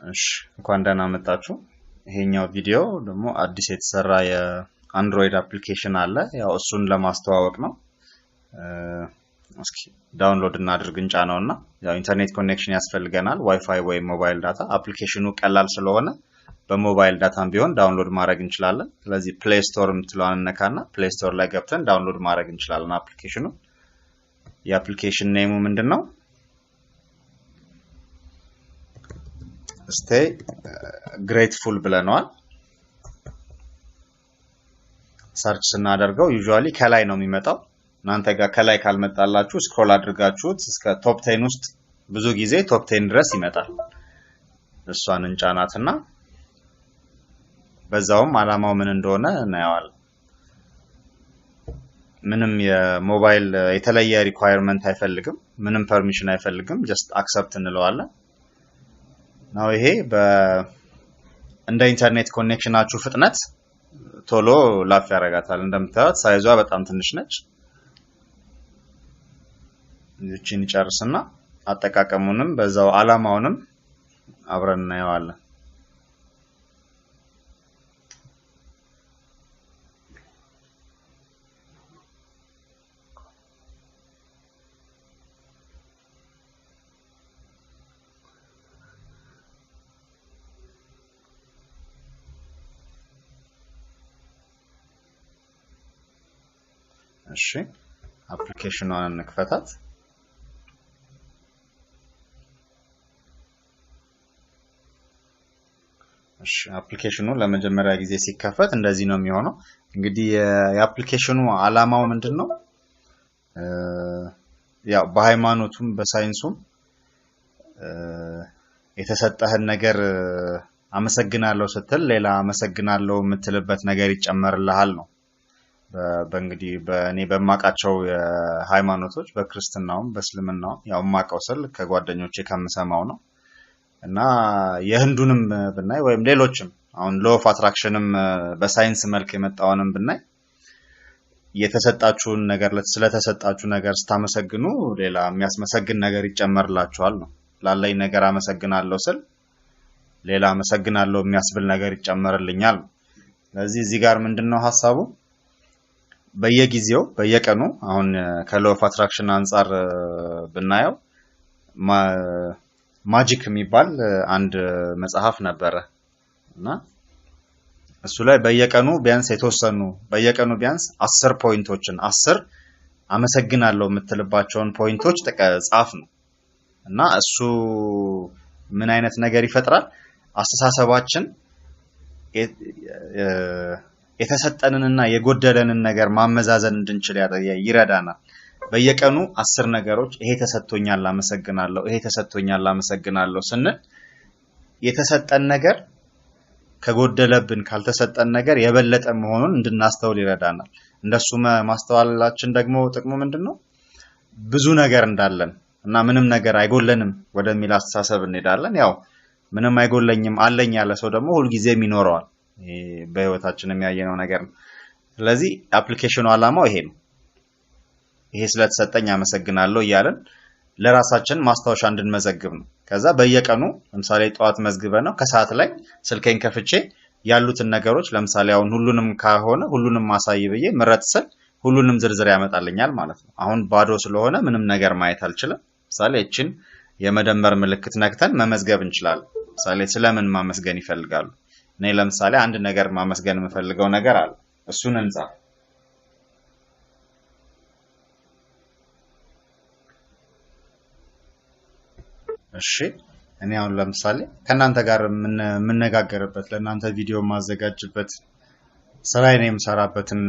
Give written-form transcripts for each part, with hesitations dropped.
እሺ እንኳን ደህና መጣችሁ። ይሄኛው ቪዲዮ ደግሞ አዲስ የተሰራ የአንድሮይድ አፕሊኬሽን አለ። ያው እሱን ለማስተዋወቅ ነው። እስኪ ዳውንሎድ እናድርግ እንጫነውና ያው ኢንተርኔት ኮኔክሽን ያስፈልገናል፣ ዋይፋይ ወይም ሞባይል ዳታ። አፕሊኬሽኑ ቀላል ስለሆነ በሞባይል ዳታም ቢሆን ዳውንሎድ ማድረግ እንችላለን። ስለዚህ ፕሌይ ስቶር ምትለዋን ነካና ፕሌይ ስቶር ላይ ገብተን ዳውንሎድ ማድረግ እንችላለን አፕሊኬሽኑ። የአፕሊኬሽን ኔሙ ምንድነው? stay grateful ብለናል። ሰርች ስናደርገው ዩजुዋሊ ከላይ ነው የሚመጣው። እናንተ ጋር ከላይ ካልመጣላችሁ ስክሮል አድርጋችሁት እስከ ቶፕ 10 ውስጥ ብዙ ጊዜ ቶፕ 10 ድረስ ይመጣል። እሷን እንጫናትና በዛውም አላማው ምን እንደሆነ እናያለን። ምንም የሞባይል የተለየ ሪኳየርመንት አይፈልግም፣ ምንም ፐርሚሽን አይፈልግም። ጀስት አክሰፕት እንለዋለን። ነው ይሄ እንደ ኢንተርኔት ኮኔክሽናችሁ ፍጥነት ቶሎ ላፍ ያረጋታል። እንደምታዩት ሳይዟ በጣም ትንሽ ነች። እቺን ጨርስና አጠቃቀሙንም በዛው አላማውንም አብረን እናየዋለን። እሺ አፕሊኬሽኗን እንክፈታት። እሺ አፕሊኬሽኑ ለመጀመሪያ ጊዜ ሲከፈት እንደዚህ ነው የሚሆነው። እንግዲህ የአፕሊኬሽኑ አላማው ምንድነው? ያው በሃይማኖቱም በሳይንሱም የተሰጠህን ነገር አመሰግናለሁ ስትል ሌላ አመሰግናለሁ የምትልበት ነገር ይጨመርልሃል ነው። በእንግዲህ በእኔ በማቃቸው የሃይማኖቶች በክርስትናውም በእስልምናው ያው ማቃው ስል ከጓደኞቼ ከምሰማው ነው። እና የህንዱንም ብናይ ወይም ሌሎችም አሁን ሎ ኦፍ አትራክሽንም በሳይንስ መልክ የመጣውንም ብናይ የተሰጣችሁን ነገር ስለተሰጣችሁ ነገር ስታመሰግኑ ሌላ የሚያስመሰግን ነገር ይጨመርላችኋል ነው። ላለኝ ነገር አመሰግናለሁ ስል ሌላ አመሰግናለሁ የሚያስብል ነገር ይጨመርልኛል። ስለዚህ እዚህ ጋር ምንድነው ሐሳቡ? በየጊዜው በየቀኑ አሁን ከሎ ኦፍ አትራክሽን አንፃር ብናየው ማጂክ የሚባል አንድ መጽሐፍ ነበረ እና እሱ ላይ በየቀኑ ቢያንስ 10 ፖይንቶችን 10 አመሰግናለሁ የምትልባቸውን ፖይንቶች ጻፍ ነው። እና እሱ ምን አይነት ነገር ይፈጥራል? አስተሳሰባችን የተሰጠንንና የጎደለንን ነገር ማመዛዘን እንድንችል ይረዳናል። በየቀኑ 10 ነገሮች ይሄ ተሰጥቶኛል አመሰግናለሁ፣ ይሄ ተሰጥቶኛል አመሰግናለሁ ስንል የተሰጠን ነገር ከጎደለብን ካልተሰጠን ነገር የበለጠ መሆኑን እንድናስተውል ይረዳናል። እንደሱ ማስተዋላችን ደግሞ ጥቅሙ ምንድነው? ብዙ ነገር እንዳለን እና ምንም ነገር አይጎለንም ወደሚል አስተሳሰብ እንሄዳለን። ያው ምንም አይጎለኝም አለኝ ያለ ሰው ደግሞ ሁሉ ጊዜም ይኖረዋል። በህይወታችን የሚያየነው ነገር ነው። ስለዚህ አፕሊኬሽኑ አላማው ይሄ ነው። ይሄ ስለተሰጠኝ አመሰግናለሁ እያለን ለራሳችን ማስታወሻ እንድንመዘግብ ነው። ከዛ በየቀኑ ለምሳሌ ጧት መዝግበ ነው ከሰዓት ላይ ስልኬን ከፍቼ ያሉትን ነገሮች ለምሳሌ አሁን ሁሉንም ከሆነ ሁሉንም ማሳይ ብዬ ምረጥ ስል ሁሉንም ዝርዝር ያመጣልኛል ማለት ነው። አሁን ባዶ ስለሆነ ምንም ነገር ማየት አልችልም። ለምሳሌ እቺን የመደመር ምልክት ነክተን መመዝገብ እንችላለን። ለምሳሌ ስለምን ማመስገን ይፈልጋሉ? እኔ ለምሳሌ አንድ ነገር ማመስገን የምፈልገው ነገር አለ። እሱን እንጻፍ። እሺ እኔ አሁን ለምሳሌ ከናንተ ጋር የምነጋገርበት ለናንተ ቪዲዮ ማዘጋጅበት ስራዬን የምሰራበትን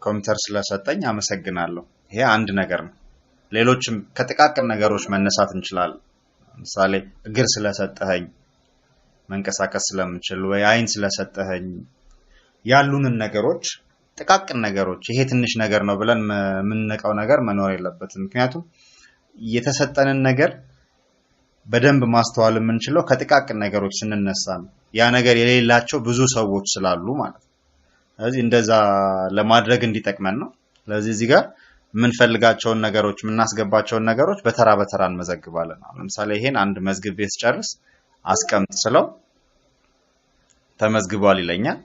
ኮምፒውተር ስለሰጠኝ አመሰግናለሁ። ይሄ አንድ ነገር ነው። ሌሎችም ከጥቃቅን ነገሮች መነሳት እንችላለን። ለምሳሌ እግር ስለሰጠኸኝ መንቀሳቀስ ስለምችል ወይ አይን ስለሰጠኸኝ ያሉንን ነገሮች ጥቃቅን ነገሮች ይሄ ትንሽ ነገር ነው ብለን የምንነቃው ነገር መኖር የለበትም። ምክንያቱም የተሰጠንን ነገር በደንብ ማስተዋል የምንችለው ከጥቃቅን ነገሮች ስንነሳ ነው። ያ ነገር የሌላቸው ብዙ ሰዎች ስላሉ ማለት ነው። ስለዚህ እንደዛ ለማድረግ እንዲጠቅመን ነው። ስለዚህ እዚህ ጋር የምንፈልጋቸውን ነገሮች የምናስገባቸውን ነገሮች በተራ በተራ እንመዘግባለን። ለምሳሌ ይሄን አንድ መዝግቤ ስጨርስ አስቀምጥ ስለው ተመዝግቧል ይለኛል።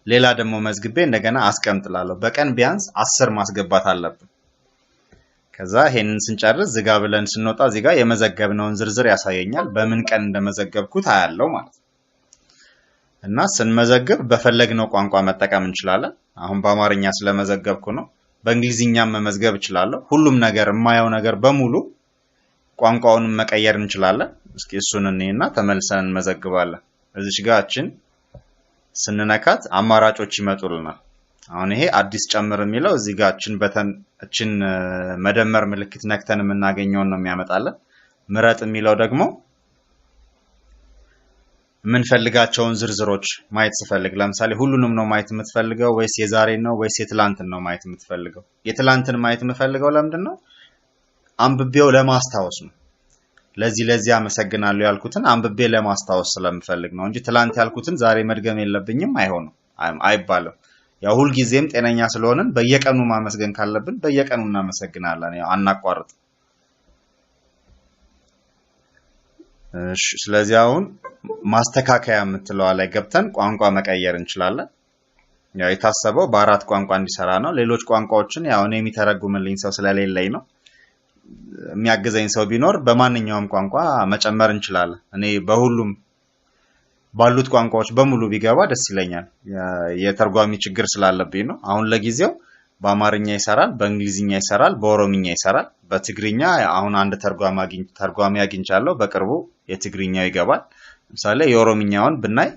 ሌላ ደግሞ መዝግቤ እንደገና አስቀምጥላለሁ። በቀን ቢያንስ 10 ማስገባት አለብን። ከዛ ይሄንን ስንጨርስ ዝጋ ብለን ስንወጣ እዚህ ጋር የመዘገብነውን ዝርዝር ያሳየኛል። በምን ቀን እንደመዘገብኩት አያለው ማለት ነው። እና ስንመዘግብ በፈለግነው ቋንቋ መጠቀም እንችላለን። አሁን በአማርኛ ስለመዘገብኩ ነው። በእንግሊዝኛም መመዝገብ እችላለሁ። ሁሉም ነገር የማየው ነገር በሙሉ ቋንቋውን መቀየር እንችላለን። እስኪ እሱን እንይና ተመልሰን እንመዘግባለን። እዚች ጋርችን ስንነካት አማራጮች ይመጡልናል። አሁን ይሄ አዲስ ጨምር የሚለው እዚህ ጋርችን በተን መደመር ምልክት ነክተን የምናገኘው ነው የሚያመጣለን። ምረጥ የሚለው ደግሞ ምን ፈልጋቸውን ዝርዝሮች ማየት ስፈልግ ለምሳሌ ሁሉንም ነው ማየት የምትፈልገው ወይስ የዛሬን ነው ወይስ የትላንትን ነው ማየት የምትፈልገው? የትላንትን ማየት የምፈልገው ለምንድነው? አንብቤው ለማስታወስ ነው። ለዚህ አመሰግናለሁ ያልኩትን አንብቤ ለማስታወስ ስለምፈልግ ነው እንጂ ትላንት ያልኩትን ዛሬ መድገም የለብኝም አይሆንም አይባልም። ያው ሁሉ ጊዜም ጤነኛ ስለሆነን በየቀኑ ማመስገን ካለብን በየቀኑ እናመሰግናለን። ያው አናቋርጥ። ስለዚህ አሁን ማስተካከያ የምትለው ላይ ገብተን ቋንቋ መቀየር እንችላለን። ያው የታሰበው በአራት ቋንቋ እንዲሰራ ነው። ሌሎች ቋንቋዎችን ያው እኔ የሚተረጉምልኝ ሰው ስለሌለኝ ነው። የሚያግዘኝ ሰው ቢኖር በማንኛውም ቋንቋ መጨመር እንችላለን። እኔ በሁሉም ባሉት ቋንቋዎች በሙሉ ቢገባ ደስ ይለኛል። የተርጓሚ ችግር ስላለብኝ ነው። አሁን ለጊዜው በአማርኛ ይሰራል፣ በእንግሊዝኛ ይሰራል፣ በኦሮምኛ ይሰራል፣ በትግርኛ አሁን አንድ ተርጓሚ አግኝቻለሁ። በቅርቡ የትግርኛው ይገባል። ለምሳሌ የኦሮምኛውን ብናይ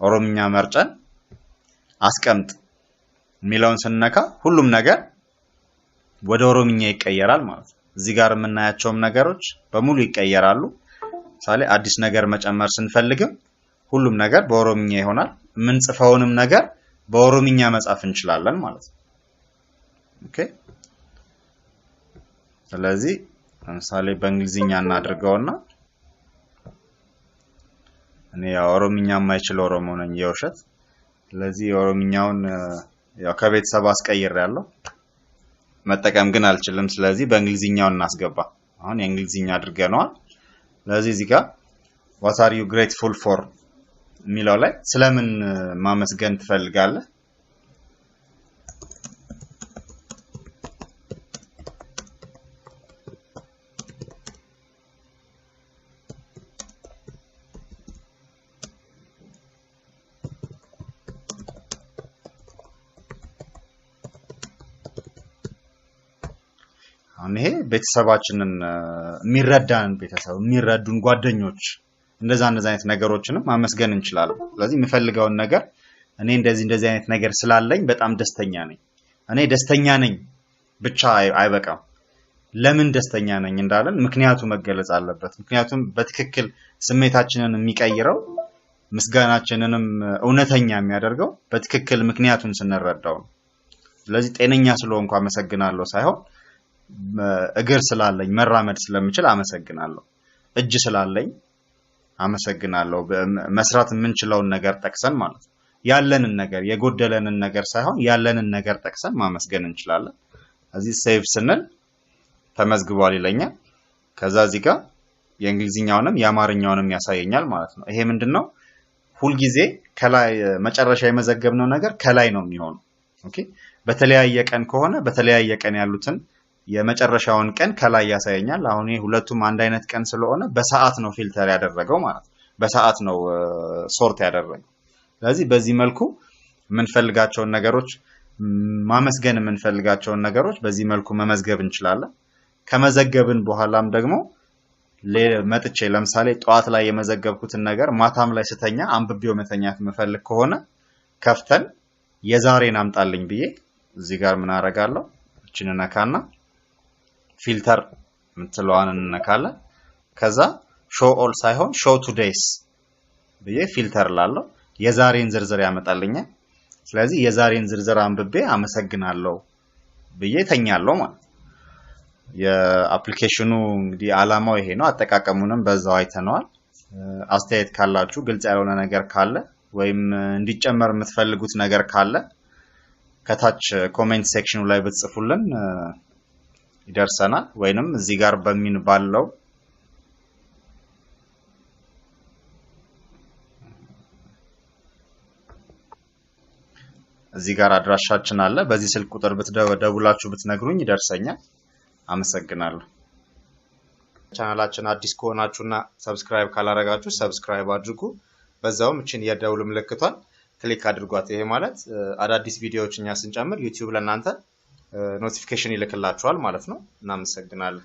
ኦሮምኛ መርጨን አስቀምጥ የሚለውን ስንነካ ሁሉም ነገር ወደ ኦሮምኛ ይቀየራል ማለት ነው። እዚህ ጋር የምናያቸውም ነገሮች በሙሉ ይቀየራሉ። ለምሳሌ አዲስ ነገር መጨመር ስንፈልግም ሁሉም ነገር በኦሮምኛ ይሆናል። የምንጽፈውንም ነገር በኦሮምኛ መጻፍ እንችላለን ማለት ነው። ኦኬ። ስለዚህ ለምሳሌ በእንግሊዝኛ እናድርገውና እኔ ኦሮምኛ የማይችል ኦሮሞ ነኝ የውሸት። ስለዚህ የኦሮምኛውን ያው ከቤተሰብ አስቀይሬያለሁ መጠቀም ግን አልችልም። ስለዚህ በእንግሊዝኛው እናስገባ። አሁን የእንግሊዝኛ አድርገነዋል። ስለዚህ እዚህ ጋር what are you grateful for የሚለው ላይ ስለምን ማመስገን ትፈልጋለህ? አሁን ይሄ ቤተሰባችንን የሚረዳን ቤተሰብ የሚረዱን ጓደኞች እንደዛ አይነት ነገሮችንም ማመስገን እንችላለን። ስለዚህ የምፈልገውን ነገር እኔ እንደዚህ አይነት ነገር ስላለኝ በጣም ደስተኛ ነኝ። እኔ ደስተኛ ነኝ ብቻ አይበቃም። ለምን ደስተኛ ነኝ እንዳለን ምክንያቱ መገለጽ አለበት። ምክንያቱም በትክክል ስሜታችንን የሚቀይረው ምስጋናችንንም እውነተኛ የሚያደርገው በትክክል ምክንያቱን ስንረዳው ነው። ስለዚህ ጤነኛ ስለሆንኩ አመሰግናለሁ ሳይሆን እግር ስላለኝ መራመድ ስለምችል አመሰግናለሁ፣ እጅ ስላለኝ አመሰግናለሁ። መስራት የምንችለውን ነገር ጠቅሰን ማለት ነው። ያለንን ነገር የጎደለንን ነገር ሳይሆን ያለንን ነገር ጠቅሰን ማመስገን እንችላለን። እዚህ ሴቭ ስንል ተመዝግቧል ይለኛል። ከዛ እዚህ ጋር የእንግሊዝኛውንም የአማርኛውንም ያሳየኛል ማለት ነው። ይሄ ምንድነው? ሁሉ ጊዜ ከላይ መጨረሻ የመዘገብነው ነገር ከላይ ነው የሚሆነው። ኦኬ። በተለያየ ቀን ከሆነ በተለያየ ቀን ያሉትን የመጨረሻውን ቀን ከላይ ያሳየኛል። አሁን ይሄ ሁለቱም አንድ አይነት ቀን ስለሆነ በሰዓት ነው ፊልተር ያደረገው ማለት ነው። በሰዓት ነው ሶርት ያደረገው። ስለዚህ በዚህ መልኩ የምንፈልጋቸውን ነገሮች ማመስገን የምንፈልጋቸውን ነገሮች በዚህ መልኩ መመዝገብ እንችላለን። ከመዘገብን በኋላም ደግሞ መጥቼ ለምሳሌ ጠዋት ላይ የመዘገብኩትን ነገር ማታም ላይ ስተኛ አንብቤው መተኛት መፈልግ ከሆነ ከፍተን የዛሬን አምጣልኝ ብዬ እዚህ ጋር ምን አደርጋለሁ? እቺን ነካና ፊልተር ምትለዋን እንነካለን። ከዛ ሾው ኦል ሳይሆን ሾው ቱዴይስ ብዬ ፊልተር ላለው የዛሬን ዝርዝር ያመጣልኛል። ስለዚህ የዛሬን ዝርዝር አንብቤ አመሰግናለሁ ብዬ ተኛለሁ ማለት። የአፕሊኬሽኑ እንግዲህ አላማው ይሄ ነው። አጠቃቀሙንም በዛው አይተነዋል። አስተያየት ካላችሁ ግልጽ ያልሆነ ነገር ካለ ወይም እንዲጨመር የምትፈልጉት ነገር ካለ ከታች ኮሜንት ሴክሽኑ ላይ ብትጽፉልን ይደርሰናል። ወይንም እዚህ ጋር ባለው እዚህ ጋር አድራሻችን አለ በዚህ ስልክ ቁጥር ብትደውላችሁ ብትነግሩኝ ይደርሰኛል አመሰግናለሁ ቻናላችን አዲስ ከሆናችሁና ሰብስክራይብ ካላረጋችሁ ሰብስክራይብ አድርጉ በዛውም እቺን የደውል ምልክቷን ክሊክ አድርጓት ይሄ ማለት አዳዲስ ቪዲዮዎችኛ ስንጨምር YouTube ለእናንተ ኖቲፊኬሽን ይልክላችኋል ማለት ነው እናመሰግናለን